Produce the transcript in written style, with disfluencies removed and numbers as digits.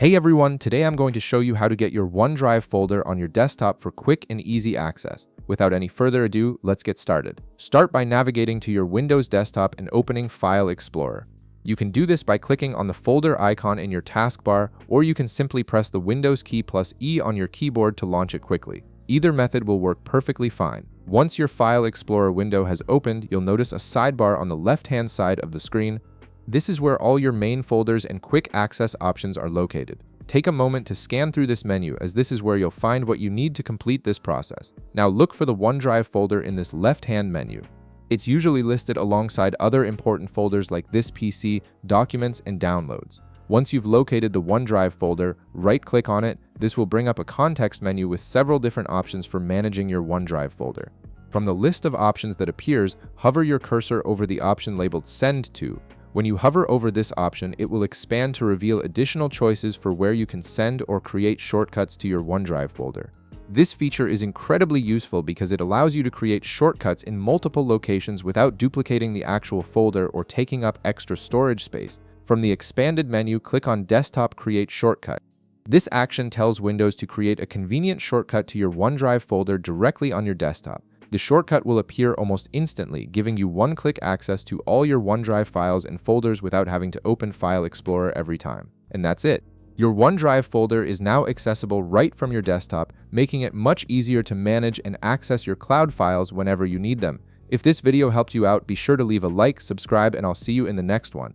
Hey everyone, today I'm going to show you how to get your OneDrive folder on your desktop for quick and easy access. Without any further ado, let's get started. Start by navigating to your Windows desktop and opening File Explorer. You can do this by clicking on the folder icon in your taskbar, or you can simply press the Windows key plus E on your keyboard to launch it quickly. Either method will work perfectly fine. Once your File Explorer window has opened, you'll notice a sidebar on the left-hand side of the screen. This is where all your main folders and quick access options are located. Take a moment to scan through this menu, as this is where you'll find what you need to complete this process. Now look for the OneDrive folder in this left-hand menu. It's usually listed alongside other important folders like this PC, Documents, and Downloads. Once you've located the OneDrive folder, right-click on it. This will bring up a context menu with several different options for managing your OneDrive folder. From the list of options that appears, hover your cursor over the option labeled Send To. When you hover over this option, it will expand to reveal additional choices for where you can send or create shortcuts to your OneDrive folder. This feature is incredibly useful because it allows you to create shortcuts in multiple locations without duplicating the actual folder or taking up extra storage space. From the expanded menu, click on Desktop Create Shortcut. This action tells Windows to create a convenient shortcut to your OneDrive folder directly on your desktop. The shortcut will appear almost instantly, giving you one-click access to all your OneDrive files and folders without having to open File Explorer every time. And that's it. Your OneDrive folder is now accessible right from your desktop, making it much easier to manage and access your cloud files whenever you need them. If this video helped you out, be sure to leave a like, subscribe, and I'll see you in the next one.